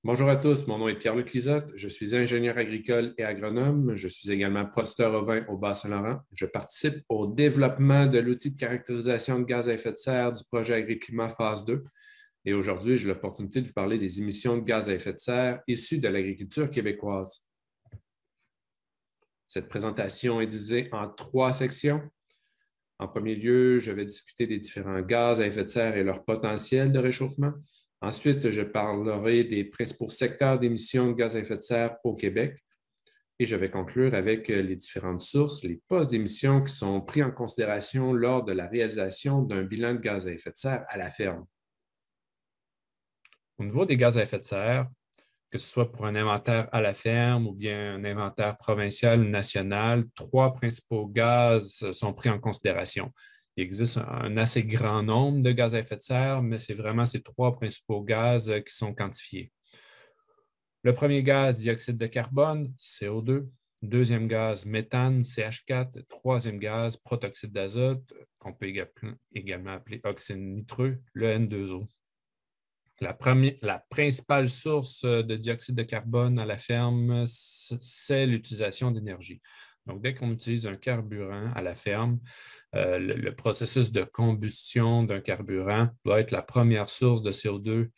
Bonjour à tous, mon nom est Pierre-Luc Lisotte, je suis ingénieur agricole et agronome. Je suis également producteur au vin au Bas-Saint-Laurent. Je participe au développement de l'outil de caractérisation de gaz à effet de serre du projet Agri-Climat phase 2. Et aujourd'hui, j'ai l'opportunité de vous parler des émissions de gaz à effet de serre issues de l'agriculture québécoise. Cette présentation est divisée en 3 sections. En premier lieu, je vais discuter des différents gaz à effet de serre et leur potentiel de réchauffement. Ensuite, je parlerai des principaux secteurs d'émissions de gaz à effet de serre au Québec et je vais conclure avec les différentes sources, les postes d'émissions qui sont pris en considération lors de la réalisation d'un bilan de gaz à effet de serre à la ferme. Au niveau des gaz à effet de serre, que ce soit pour un inventaire à la ferme ou bien un inventaire provincial ou national, 3 principaux gaz sont pris en considération. Il existe un assez grand nombre de gaz à effet de serre, mais c'est vraiment ces 3 principaux gaz qui sont quantifiés. Le premier gaz, dioxyde de carbone, CO2. Deuxième gaz, méthane, CH4. Troisième gaz, protoxyde d'azote, qu'on peut également appeler oxyde nitreux, le N2O. La principale source de dioxyde de carbone à la ferme, c'est l'utilisation d'énergie. Donc, dès qu'on utilise un carburant à la ferme, le processus de combustion d'un carburant doit être la première source de CO2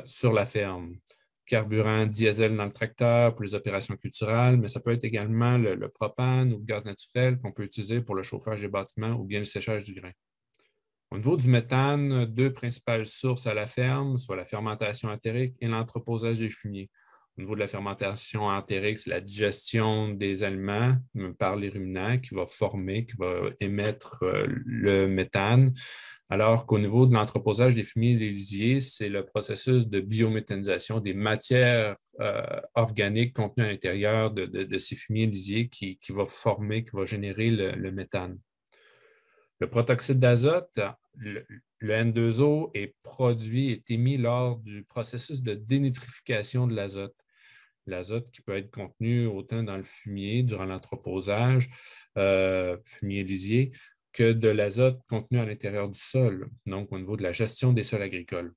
sur la ferme. Carburant diesel dans le tracteur pour les opérations culturales, mais ça peut être également le propane ou le gaz naturel qu'on peut utiliser pour le chauffage des bâtiments ou bien le séchage du grain. Au niveau du méthane, 2 principales sources à la ferme, soit la fermentation entérique et l'entreposage des fumiers. Au niveau de la fermentation entérique, c'est la digestion des aliments par les ruminants qui va former, qui va émettre le méthane, alors qu'au niveau de l'entreposage des fumiers et des lisiers, c'est le processus de biométhanisation des matières organiques contenues à l'intérieur de ces fumiers et lisiers qui va former, qui va générer le méthane. Le protoxyde d'azote, le N2O, est émis lors du processus de dénitrification de l'azote. L'azote qui peut être contenu autant dans le fumier durant l'entreposage, fumier lisier, que de l'azote contenu à l'intérieur du sol, donc au niveau de la gestion des sols agricoles.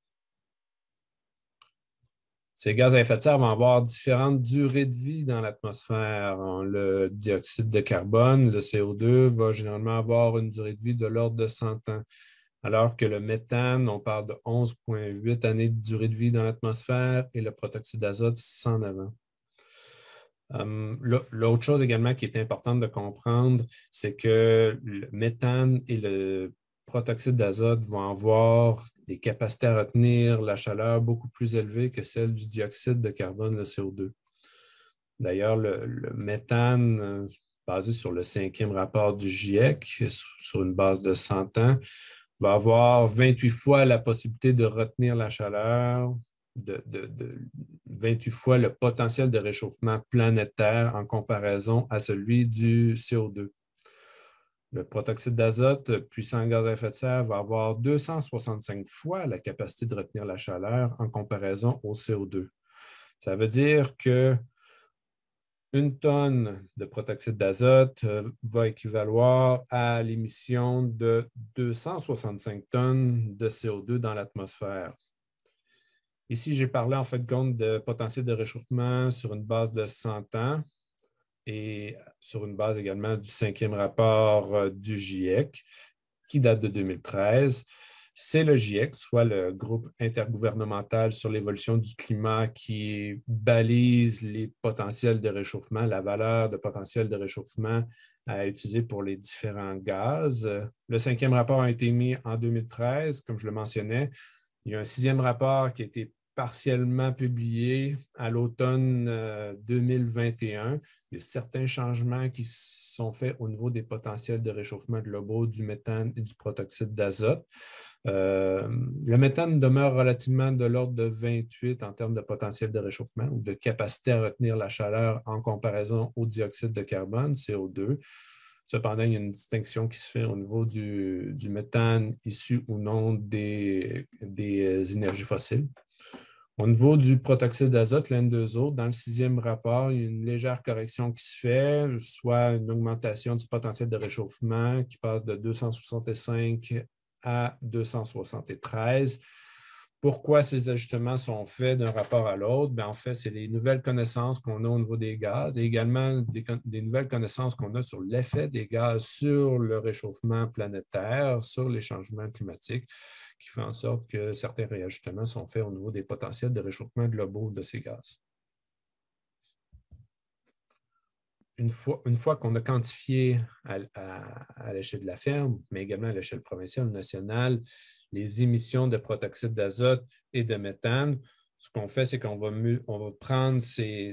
Ces gaz à effet de serre vont avoir différentes durées de vie dans l'atmosphère. Le dioxyde de carbone, le CO2, va généralement avoir une durée de vie de l'ordre de 100 ans, alors que le méthane, on parle de 11,8 années de durée de vie dans l'atmosphère et le protoxyde d'azote, 109 ans. L'autre chose également qui est importante de comprendre, c'est que le méthane et le protoxyde d'azote vont avoir des capacités à retenir la chaleur beaucoup plus élevées que celles du dioxyde de carbone, le CO2. D'ailleurs, le méthane, basé sur le 5e rapport du GIEC, sur une base de 100 ans, va avoir 28 fois la possibilité de retenir la chaleur, de 28 fois le potentiel de réchauffement planétaire en comparaison à celui du CO2. Le protoxyde d'azote, puissant gaz à effet de serre, va avoir 265 fois la capacité de retenir la chaleur en comparaison au CO2. Ça veut dire que 1 tonne de protoxyde d'azote va équivaloir à l'émission de 265 tonnes de CO2 dans l'atmosphère. Ici, j'ai parlé en fait de compte de potentiel de réchauffement sur une base de 100 ans et sur une base également du 5e rapport du GIEC qui date de 2013. C'est le GIEC, soit le groupe intergouvernemental sur l'évolution du climat qui balise les potentiels de réchauffement, la valeur de potentiel de réchauffement à utiliser pour les différents gaz. Le 5e rapport a été mis en 2013, comme je le mentionnais. Il y a un 6e rapport qui a été partiellement publié à l'automne 2021. Il y a certains changements qui sont faits au niveau des potentiels de réchauffement globaux du méthane et du protoxyde d'azote. Le méthane demeure relativement de l'ordre de 28 en termes de potentiel de réchauffement ou de capacité à retenir la chaleur en comparaison au dioxyde de carbone, CO2. Cependant, il y a une distinction qui se fait au niveau du méthane issu ou non des énergies fossiles. Au niveau du protoxyde d'azote, le N2O, dans le 6e rapport, il y a une légère correction qui se fait, soit une augmentation du potentiel de réchauffement qui passe de 265 à 273 Pourquoi ces ajustements sont faits d'un rapport à l'autre? En fait, c'est les nouvelles connaissances qu'on a au niveau des gaz et également des nouvelles connaissances qu'on a sur l'effet des gaz sur le réchauffement planétaire, sur les changements climatiques, qui fait en sorte que certains réajustements sont faits au niveau des potentiels de réchauffement globaux de ces gaz. Une fois qu'on a quantifié à l'échelle de la ferme, mais également à l'échelle provinciale, nationale, les émissions de protoxyde d'azote et de méthane, ce qu'on fait, c'est qu'on va prendre ces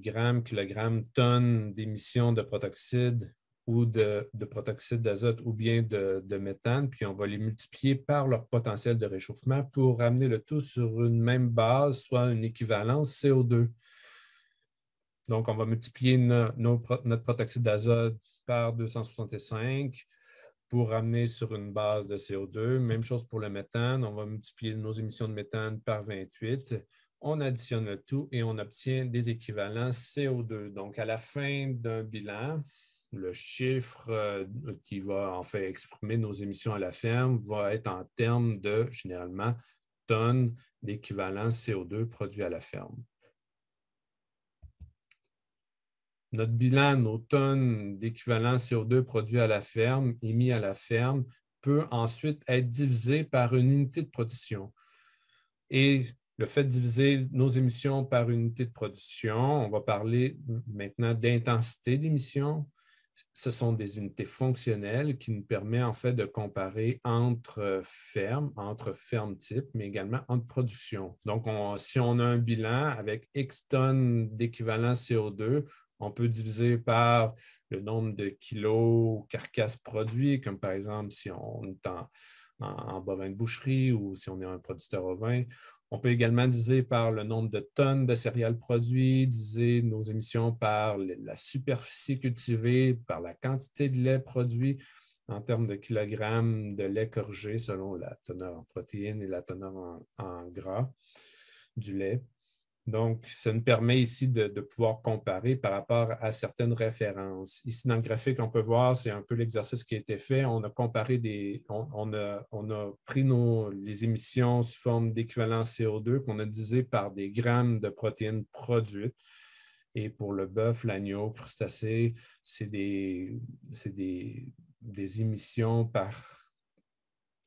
grammes, kilogrammes, tonnes d'émissions de protoxyde ou de protoxyde d'azote ou bien de méthane, puis on va les multiplier par leur potentiel de réchauffement pour ramener le tout sur une même base, soit une équivalence CO2. Donc, on va multiplier notre protoxyde d'azote par 265 pour ramener sur une base de CO2. Même chose pour le méthane. On va multiplier nos émissions de méthane par 28. On additionne le tout et on obtient des équivalents CO2. Donc, à la fin d'un bilan, le chiffre qui va en fait exprimer nos émissions à la ferme va être en termes de, généralement, tonnes d'équivalent CO2 produits à la ferme. Notre bilan, nos tonnes d'équivalent CO2 produits à la ferme, émis à la ferme, peut ensuite être divisé par une unité de production. Et le fait de diviser nos émissions par une unité de production, on va parler maintenant d'intensité d'émissions. Ce sont des unités fonctionnelles qui nous permettent en fait de comparer entre fermes type, mais également entre productions. Donc, si on a un bilan avec X tonnes d'équivalent CO2, on peut diviser par le nombre de kilos carcasses produits, comme par exemple si on est en bovin de boucherie ou si on est un producteur ovin. On peut également diviser par le nombre de tonnes de céréales produites, diviser nos émissions par la superficie cultivée, par la quantité de lait produit en termes de kilogrammes de lait corrigé selon la teneur en protéines et la teneur en gras du lait. Donc, ça nous permet ici de pouvoir comparer par rapport à certaines références. Ici, dans le graphique, on peut voir, c'est un peu l'exercice qui a été fait. On a comparé on a pris les émissions sous forme d'équivalent CO2 qu'on a divisé par des grammes de protéines produites. Et pour le bœuf, l'agneau, crustacés, c'est des émissions par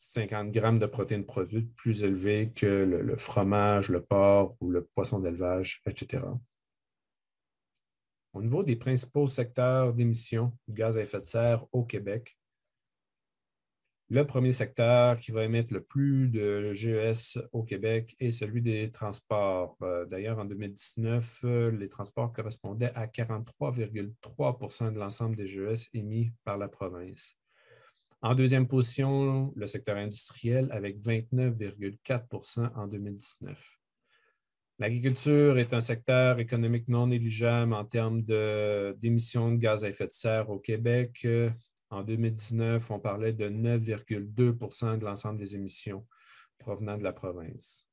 50 grammes de protéines produites plus élevées que le fromage, le porc ou le poisson d'élevage, etc. Au niveau des principaux secteurs d'émissions de gaz à effet de serre au Québec, le premier secteur qui va émettre le plus de GES au Québec est celui des transports. D'ailleurs, en 2019, les transports correspondaient à 43,3 % de l'ensemble des GES émis par la province. En deuxième position, le secteur industriel avec 29,4 % en 2019. L'agriculture est un secteur économique non négligeable en termes d'émissions de gaz à effet de serre au Québec. En 2019, on parlait de 9,2 % de l'ensemble des émissions provenant de la province.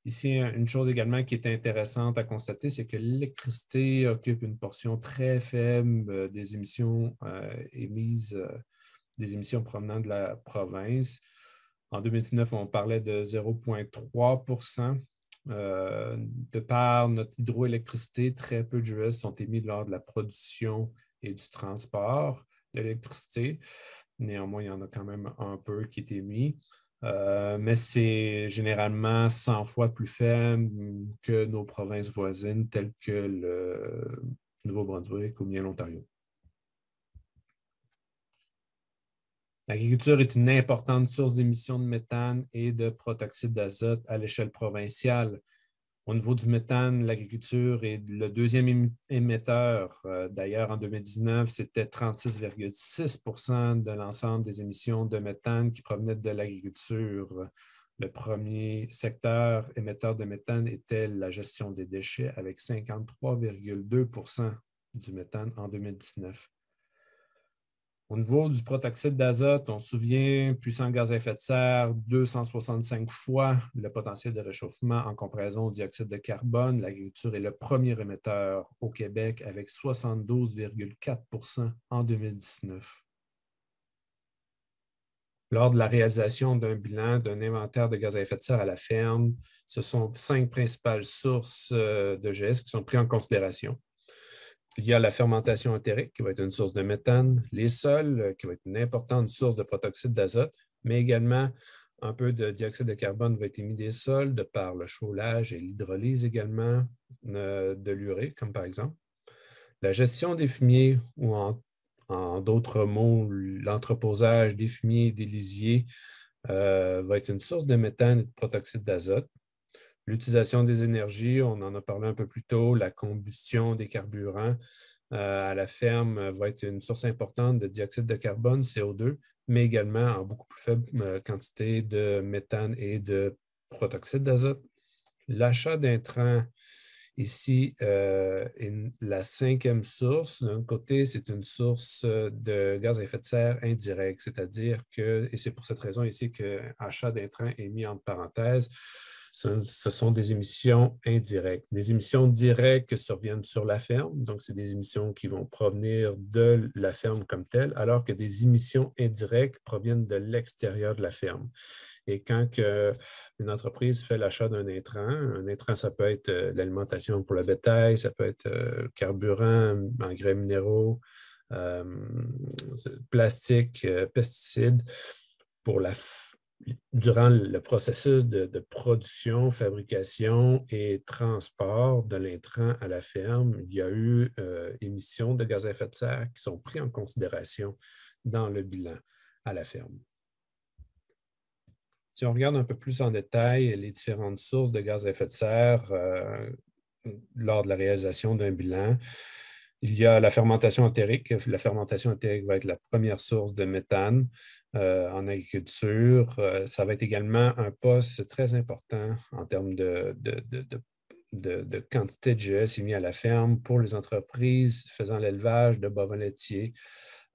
Ici, une chose également qui est intéressante à constater, c'est que l'électricité occupe une portion très faible des émissions émises, des émissions provenant de la province. En 2019, on parlait de 0,3 %. De par notre hydroélectricité, très peu de GES sont émis lors de la production et du transport de l'électricité. Néanmoins, il y en a quand même un peu qui est émis. Mais c'est généralement 100 fois plus faible que nos provinces voisines telles que le Nouveau-Brunswick ou bien l'Ontario. L'agriculture est une importante source d'émissions de méthane et de protoxyde d'azote à l'échelle provinciale. Au niveau du méthane, l'agriculture est le deuxième émetteur. D'ailleurs, en 2019, c'était 36,6 % de l'ensemble des émissions de méthane qui provenaient de l'agriculture. Le premier secteur émetteur de méthane était la gestion des déchets avec 53,2 % du méthane en 2019. Au niveau du protoxyde d'azote, on se souvient, puissant gaz à effet de serre, 265 fois le potentiel de réchauffement en comparaison au dioxyde de carbone. L'agriculture est le premier émetteur au Québec avec 72,4 % en 2019. Lors de la réalisation d'un bilan d'un inventaire de gaz à effet de serre à la ferme, ce sont 5 principales sources de GS qui sont prises en considération. Il y a la fermentation entérique, qui va être une source de méthane, les sols, qui va être une importante source de protoxyde d'azote, mais également un peu de dioxyde de carbone va être émis des sols de par le chaulage et l'hydrolyse également de l'urée, comme par exemple. La gestion des fumiers, ou en d'autres mots, l'entreposage des fumiers et des lisiers, va être une source de méthane et de protoxyde d'azote. L'utilisation des énergies, on en a parlé un peu plus tôt, la combustion des carburants à la ferme va être une source importante de dioxyde de carbone, CO2, mais également en beaucoup plus faible quantité de méthane et de protoxyde d'azote. L'achat d'intrants, ici, est la 5e source. D'un côté, c'est une source de gaz à effet de serre indirect, c'est-à-dire que, et c'est pour cette raison ici que achat d'intrants est mis entre parenthèses, ce sont des émissions indirectes. Des émissions directes surviennent sur la ferme, donc c'est des émissions qui vont provenir de la ferme comme telle, alors que des émissions indirectes proviennent de l'extérieur de la ferme. Et quand une entreprise fait l'achat d'un intrant, un intrant, ça peut être l'alimentation pour le bétail, ça peut être carburant, engrais minéraux, euh, plastique, pesticides, pour durant le processus de production, fabrication et transport de l'intrant à la ferme, il y a eu émissions de gaz à effet de serre qui sont prises en considération dans le bilan à la ferme. Si on regarde un peu plus en détail les différentes sources de gaz à effet de serre lors de la réalisation d'un bilan, il y a la fermentation entérique. La fermentation entérique va être la première source de méthane en agriculture. Ça va être également un poste très important en termes de quantité de GES émis à la ferme pour les entreprises faisant l'élevage de bovins laitiers,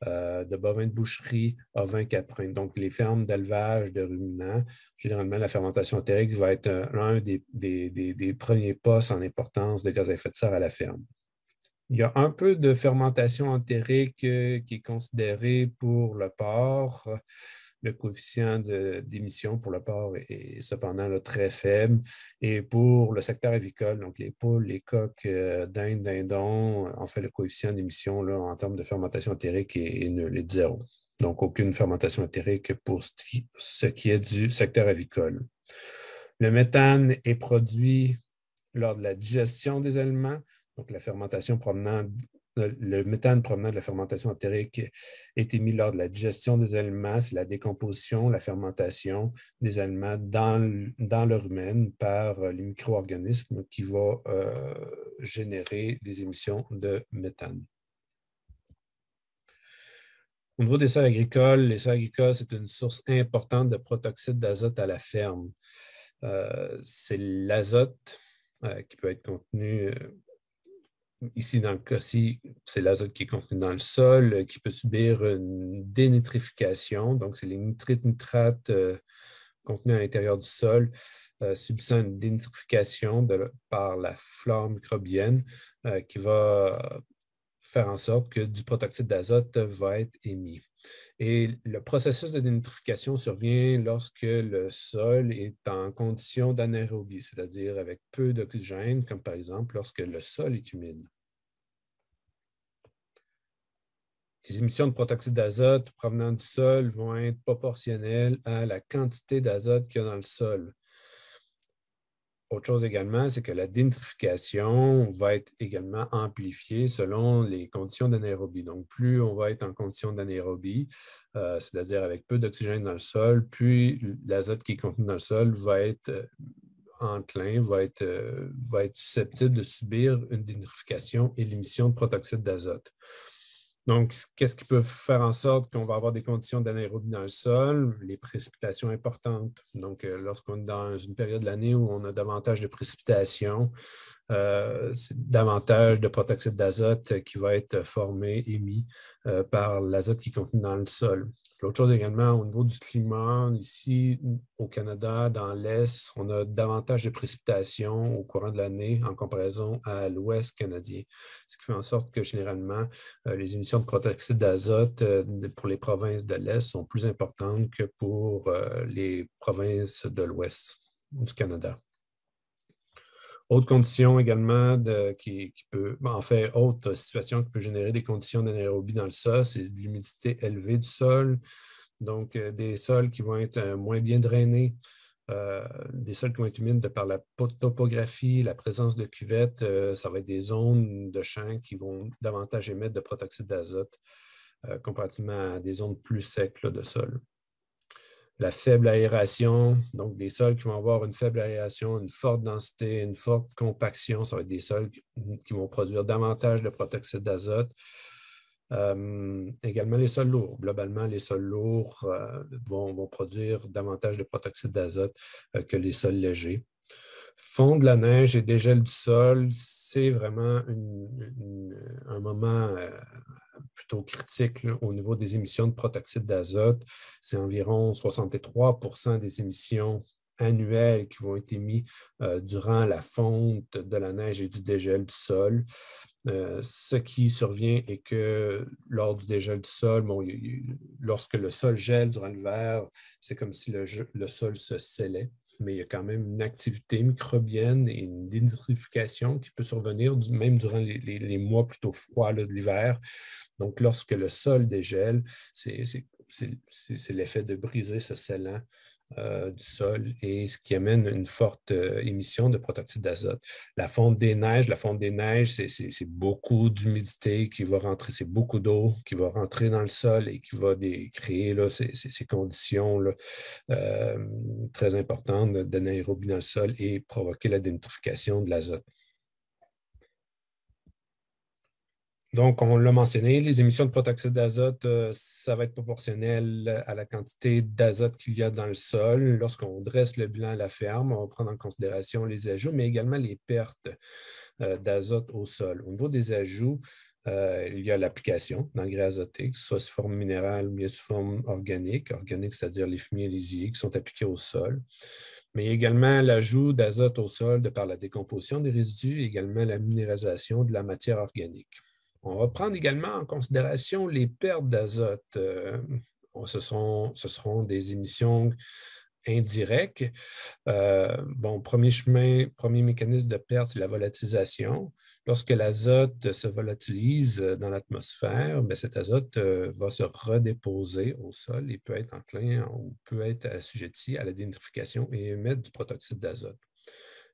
de bovins de boucherie, ovins caprins. Donc, les fermes d'élevage de ruminants, généralement, la fermentation entérique va être un des premiers postes en importance de gaz à effet de serre à la ferme. Il y a un peu de fermentation entérique qui est considéré pour le porc. Le coefficient d'émission pour le porc est cependant là, très faible. Et pour le secteur avicole, donc les poules, les coqs d'Inde, dindons, en fait, le coefficient d'émission là, en termes de fermentation entérique est nul, est de 0. Donc, aucune fermentation entérique pour ce qui est du secteur avicole. Le méthane est produit lors de la digestion des aliments. Donc, la fermentation provenant, le méthane provenant de la fermentation entérique est émis lors de la digestion des aliments. C'est la décomposition, la fermentation des aliments dans le rumen par les micro-organismes qui va générer des émissions de méthane. Au niveau des sols agricoles, les sols agricoles, c'est une source importante de protoxyde d'azote à la ferme. C'est l'azote qui peut être contenu ici, dans le cas-ci, c'est l'azote qui est contenu dans le sol, qui peut subir une dénitrification. Donc, c'est les nitrites, nitrates contenus à l'intérieur du sol, subissant une dénitrification par la flore microbienne qui va faire en sorte que du protoxyde d'azote va être émis. Et le processus de dénitrification survient lorsque le sol est en condition d'anaérobie, c'est-à-dire avec peu d'oxygène, comme par exemple lorsque le sol est humide. Les émissions de protoxyde d'azote provenant du sol vont être proportionnelles à la quantité d'azote qu'il y a dans le sol. Autre chose également, c'est que la dénitrification va être également amplifiée selon les conditions d'anaérobie. Donc, plus on va être en condition d'anaérobie, c'est-à-dire avec peu d'oxygène dans le sol, plus l'azote qui est contenu dans le sol va être enclin, va être susceptible de subir une dénitrification et l'émission de protoxyde d'azote. Donc, qu'est-ce qui peut faire en sorte qu'on va avoir des conditions d'anaérobie dans le sol? Les précipitations importantes. Donc, lorsqu'on est dans une période de l'année où on a davantage de précipitations, c'est davantage de protoxyde d'azote qui va être formé, émis par l'azote qui est contenu dans le sol. L'autre chose également, au niveau du climat, ici au Canada, dans l'Est, on a davantage de précipitations au courant de l'année en comparaison à l'Ouest canadien. Ce qui fait en sorte que généralement, les émissions de protoxyde d'azote pour les provinces de l'Est sont plus importantes que pour les provinces de l'Ouest du Canada. Autre condition également qui peut, en fait, autre situation qui peut générer des conditions d'anaérobie dans le sol, c'est l'humidité élevée du sol. Donc, des sols qui vont être moins bien drainés, des sols qui vont être humides de par la topographie, la présence de cuvettes, ça va être des zones de champs qui vont davantage émettre de protoxyde d'azote comparativement à des zones plus secs là, de sol. La faible aération, donc des sols qui vont avoir une faible aération, une forte densité, une forte compaction, ça va être des sols qui vont produire davantage de protoxyde d'azote. Également les sols lourds. Globalement, les sols lourds vont produire davantage de protoxyde d'azote que les sols légers. Fond de la neige et dégel du sol, c'est vraiment un moment plutôt critique là, au niveau des émissions de protoxyde d'azote. C'est environ 63 des émissions annuelles qui vont être émises durant la fonte de la neige et du dégel du sol. Ce qui survient est que lors du dégel du sol, bon, lorsque le sol gèle durant l'hiver, c'est comme si le sol se scellait, mais il y a quand même une activité microbienne et une dénitrification qui peut survenir même durant les mois plutôt froids là, de l'hiver. Donc, lorsque le sol dégèle, c'est l'effet de briser ce scellant du sol et ce qui amène une forte émission de protoxyde d'azote. La fonte des neiges, c'est beaucoup d'humidité qui va rentrer, c'est beaucoup d'eau qui va rentrer dans le sol et qui va créer là, ces conditions là, très importantes d'anaérobie dans le sol et provoquer la dénitrification de l'azote. Donc, on l'a mentionné, les émissions de protoxyde d'azote, ça va être proportionnel à la quantité d'azote qu'il y a dans le sol. Lorsqu'on dresse le bilan à la ferme, on va prendre en considération les ajouts, mais également les pertes d'azote au sol. Au niveau des ajouts, il y a l'application d'engrais azotés, que ce soit sous forme minérale ou bien sous forme organique. Organique, c'est-à-dire les fumiers lisiers qui sont appliqués au sol. Mais également l'ajout d'azote au sol de par la décomposition des résidus, et également la minéralisation de la matière organique. On va prendre également en considération les pertes d'azote. Ce seront des émissions indirectes. Premier mécanisme de perte, c'est la volatilisation. Lorsque l'azote se volatilise dans l'atmosphère, cet azote va se redéposer au sol et peut être enclin ou peut être assujetti à la dénitrification et émettre du protoxyde d'azote.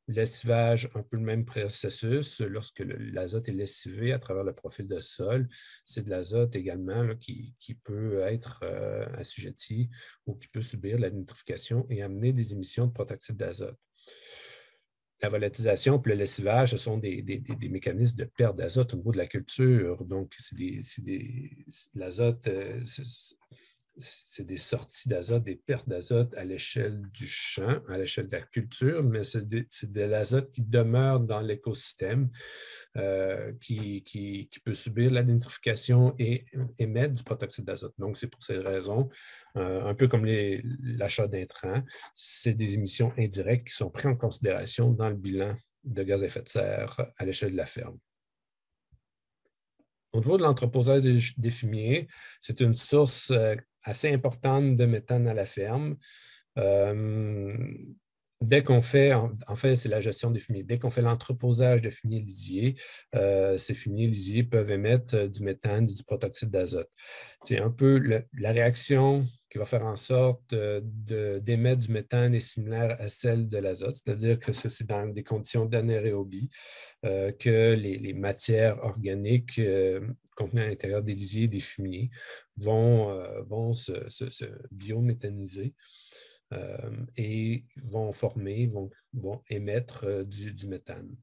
Lessivage, un peu le même processus. Lorsque l'azote est lessivé à travers le profil de sol, c'est de l'azote également là, qui peut être assujetti ou qui peut subir la nitrification et amener des émissions de protoxyde d'azote. La volatilisation et le lessivage, ce sont des mécanismes de perte d'azote au niveau de la culture. Donc, l'azote, c'est des sorties d'azote, des pertes d'azote à l'échelle du champ, à l'échelle de la culture, mais c'est de l'azote qui demeure dans l'écosystème, qui peut subir la nitrification et émettre du protoxyde d'azote. Donc, c'est pour ces raisons, un peu comme l'achat d'intrants, c'est des émissions indirectes qui sont prises en considération dans le bilan de gaz à effet de serre à l'échelle de la ferme. Au niveau de l'entreposage des fumiers, c'est une source assez importante de méthane à la ferme. Dès qu'on fait, en fait, c'est la gestion des fumiers. Dès qu'on fait l'entreposage de fumiers lisiers, ces fumiers lisiers peuvent émettre du méthane, du protoxyde d'azote. C'est un peu la réaction qui va faire en sorte d'émettre du méthane est similaire à celle de l'azote, c'est-à-dire que c'est dans des conditions d'anaérobie que les matières organiques contenues à l'intérieur des lisiers et des fumiers vont se biométhaniser. Et vont former, vont émettre du méthane.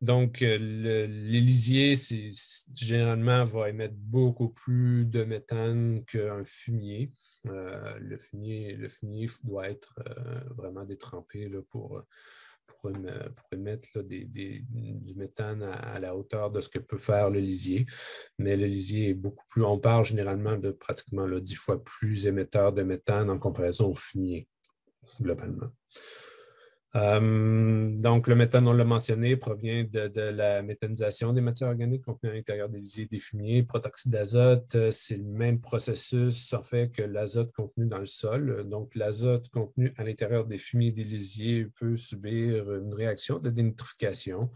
Donc, les lisiers, généralement, va émettre beaucoup plus de méthane qu'un fumier. Le fumier doit être vraiment détrempé là, pour émettre là, du méthane à la hauteur de ce que peut faire le lisier. Mais le lisier est beaucoup plus, on parle généralement de pratiquement là, 10 fois plus émetteur de méthane en comparaison au fumier, globalement. Donc, le méthane, on l'a mentionné, provient de la méthanisation des matières organiques contenues à l'intérieur des lisiers et des fumiers. Protoxyde d'azote, c'est le même processus, en fait, que l'azote contenu dans le sol. Donc, l'azote contenu à l'intérieur des fumiers et des lisiers peut subir une réaction de dénitrification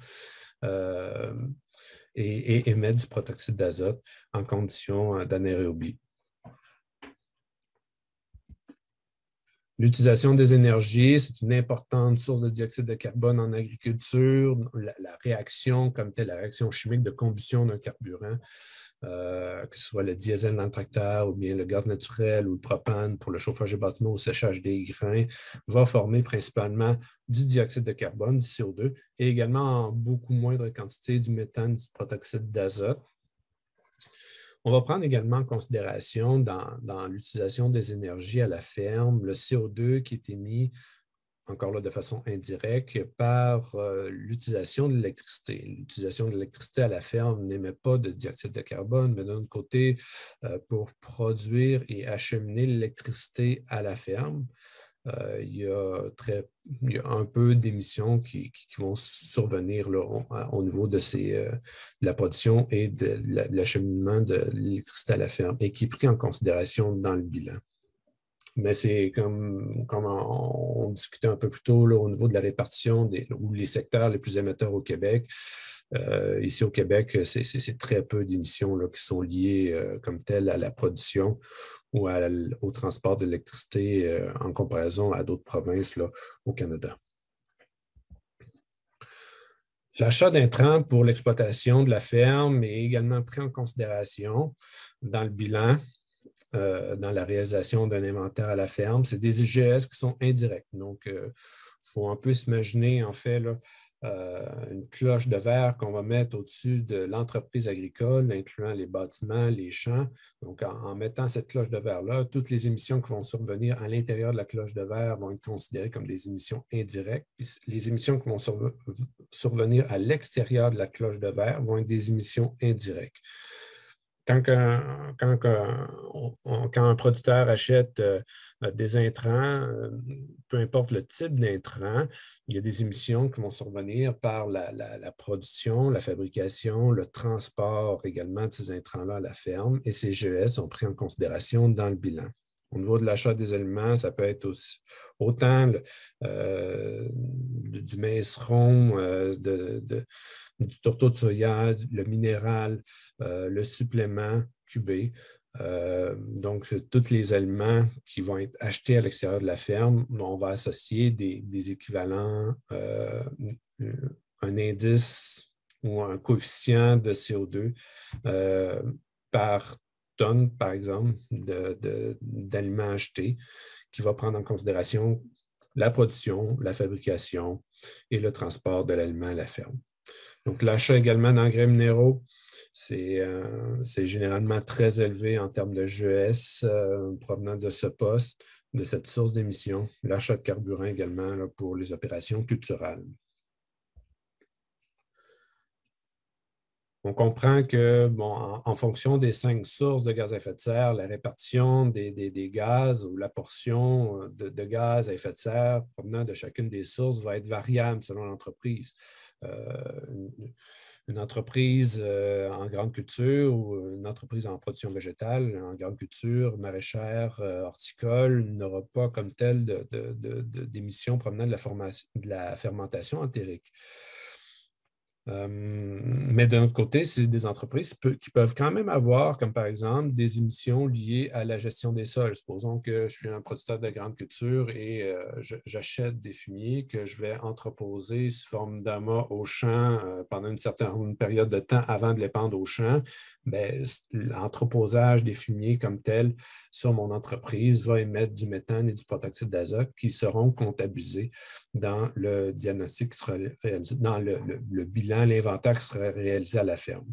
et émettre du protoxyde d'azote en conditions d'anaérobie. L'utilisation des énergies, c'est une importante source de dioxyde de carbone en agriculture. La réaction comme telle, la réaction chimique de combustion d'un carburant, que ce soit le diesel dans le tracteur ou bien le gaz naturel ou le propane pour le chauffage des bâtiments ou le séchage des grains, va former principalement du dioxyde de carbone, du CO2, et également en beaucoup moindre quantité du méthane, du protoxyde d'azote. On va prendre également en considération dans l'utilisation des énergies à la ferme, le CO2 qui est émis, encore là de façon indirecte, par l'utilisation de l'électricité. L'utilisation de l'électricité à la ferme n'émet pas de dioxyde de carbone, mais d'un autre côté, pour produire et acheminer l'électricité à la ferme, il y a un peu d'émissions qui vont survenir là, au niveau de la production et de l'acheminement de l'électricité à la ferme et qui est pris en considération dans le bilan. Mais c'est comme on discutait un peu plus tôt là, au niveau de la répartition ou les secteurs les plus émetteurs au Québec. Ici au Québec, c'est très peu d'émissions qui sont liées comme telles à la production ou au transport d'électricité en comparaison à d'autres provinces là, au Canada. L'achat d'intrants pour l'exploitation de la ferme est également pris en considération dans le bilan, dans la réalisation d'un inventaire à la ferme. C'est des IGS qui sont indirects. Donc, il faut un peu s'imaginer, en fait, là, une cloche de verre qu'on va mettre au-dessus de l'entreprise agricole, incluant les bâtiments, les champs. Donc, en mettant cette cloche de verre-là, toutes les émissions qui vont survenir à l'intérieur de la cloche de verre vont être considérées comme des émissions indirectes. Puis les émissions qui vont survenir à l'extérieur de la cloche de verre vont être des émissions indirectes. Quand un producteur achète des intrants, peu importe le type d'intrant, il y a des émissions qui vont survenir par la production, la fabrication, le transport également de ces intrants-là à la ferme, et ces GES sont pris en considération dans le bilan. Au niveau de l'achat des aliments, ça peut être aussi autant du maïs-rond, du tourteau de soya, le minéral, le supplément cubé. Donc, tous les aliments qui vont être achetés à l'extérieur de la ferme, on va associer des équivalents, un indice ou un coefficient de CO2 par tonne, par exemple, d'aliments achetés, qui va prendre en considération la production, la fabrication et le transport de l'aliment à la ferme. Donc, l'achat également d'engrais minéraux, c'est généralement très élevé en termes de GES provenant de ce poste, de cette source d'émission. L'achat de carburant également là, pour les opérations culturales. On comprend que, bon, en fonction des 5 sources de gaz à effet de serre, la répartition des gaz ou la portion de gaz à effet de serre provenant de chacune des sources va être variable selon l'entreprise. Une entreprise en grande culture ou une entreprise en production végétale, en grande culture, maraîchère, horticole, n'aura pas comme telle d'émissions provenant de la fermentation entérique. Mais d'un autre côté, c'est des entreprises qui peuvent quand même avoir, comme par exemple, des émissions liées à la gestion des sols. Supposons que je suis un producteur de grande culture et j'achète des fumiers que je vais entreposer sous forme d'amas au champ pendant une période de temps avant de les pendre au champ. L'entreposage des fumiers comme tel sur mon entreprise va émettre du méthane et du protoxyde d'azote qui seront comptabilisés dans le diagnostic qui sera réalisé, dans le bilan bilan, l'inventaire qui sera réalisé à la ferme.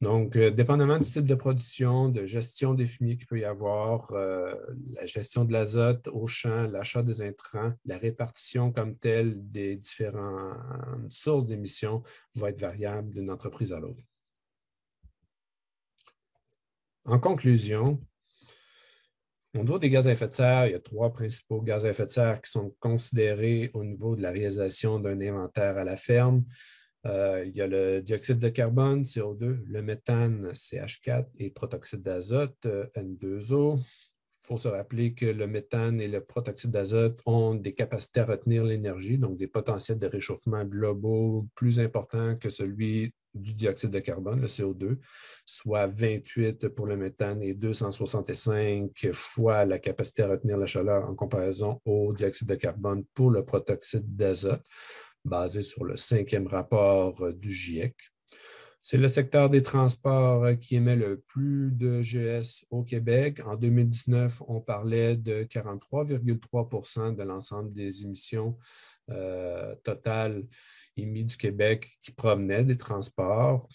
Donc, dépendamment du type de production, de gestion des fumiers qu'il peut y avoir, la gestion de l'azote au champ, l'achat des intrants, la répartition comme telle des différentes sources d'émissions va être variable d'une entreprise à l'autre. En conclusion, au niveau des gaz à effet de serre, il y a 3 principaux gaz à effet de serre qui sont considérés au niveau de la réalisation d'un inventaire à la ferme. Il y a le dioxyde de carbone, CO2, le méthane, CH4 et protoxyde d'azote, N2O. Il faut se rappeler que le méthane et le protoxyde d'azote ont des capacités à retenir l'énergie, donc des potentiels de réchauffement globaux plus importants que celui du dioxyde de carbone, le CO2, soit 28 pour le méthane et 265 fois la capacité à retenir la chaleur en comparaison au dioxyde de carbone pour le protoxyde d'azote, basé sur le 5e rapport du GIEC. C'est le secteur des transports qui émet le plus de GES au Québec. En 2019, on parlait de 43,3 de l'ensemble des émissions totales émises du Québec qui provenaient des transports.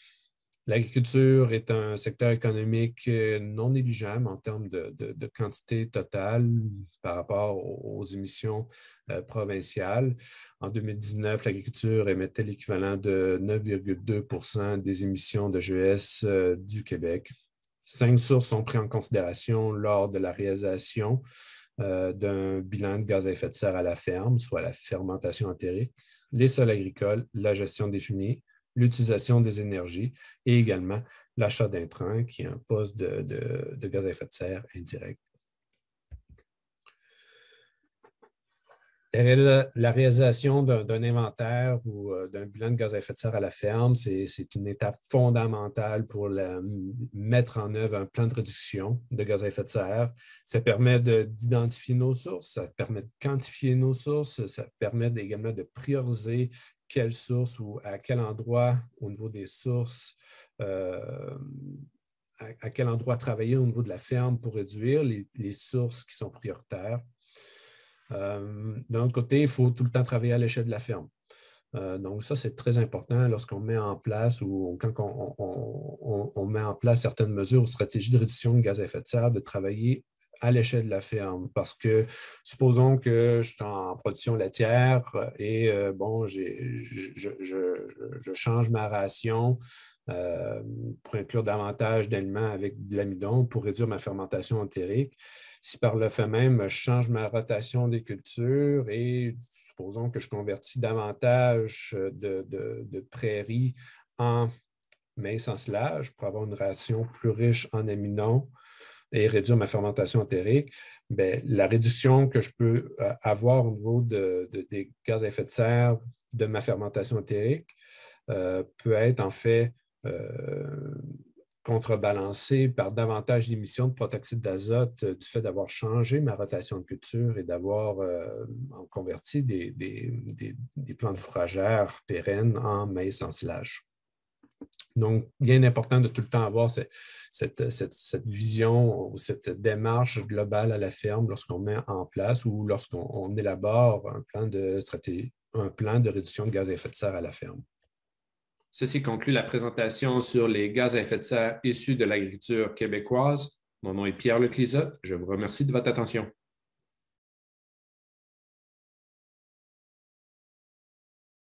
L'agriculture est un secteur économique non négligeable en termes de quantité totale par rapport aux émissions provinciales. En 2019, l'agriculture émettait l'équivalent de 9,2 des émissions de GES du Québec. 5 sources sont prises en considération lors de la réalisation d'un bilan de gaz à effet de serre à la ferme, soit la fermentation entérique, les sols agricoles, la gestion des fumiers, l'utilisation des énergies et également l'achat d'intrants qui est un poste de gaz à effet de serre indirect. La réalisation d'un inventaire ou d'un bilan de gaz à effet de serre à la ferme, c'est une étape fondamentale pour mettre en œuvre un plan de réduction de gaz à effet de serre. Ça permet d'identifier nos sources, ça permet de quantifier nos sources, ça permet également de prioriser quelle source ou à quel endroit au niveau des sources, à quel endroit travailler au niveau de la ferme pour réduire les sources qui sont prioritaires. D'un autre côté, il faut tout le temps travailler à l'échelle de la ferme. Donc, ça, c'est très important lorsqu'on met en place ou quand on met en place certaines mesures ou stratégies de réduction de gaz à effet de serre, de travailler à l'échelle de la ferme. Parce que, supposons que je suis en production laitière et bon, je change ma ration pour inclure davantage d'aliments avec de l'amidon pour réduire ma fermentation entérique. Si par le fait même, je change ma rotation des cultures et supposons que je convertis davantage de prairies en maïs en silage pour avoir une ration plus riche en amidon et réduire ma fermentation entérique, bien, la réduction que je peux avoir au niveau des gaz à effet de serre de ma fermentation entérique peut être en fait contrebalancé par davantage d'émissions de protoxyde d'azote du fait d'avoir changé ma rotation de culture et d'avoir converti des plantes fourragères pérennes en maïs en silage. Donc, bien important de tout le temps avoir cette vision ou cette démarche globale à la ferme lorsqu'on met en place ou lorsqu'on élabore un plan de stratégie, un plan de réduction de gaz à effet de serre à la ferme. Ceci conclut la présentation sur les gaz à effet de serre issus de l'agriculture québécoise. Mon nom est Pierre Leclisot. Je vous remercie de votre attention.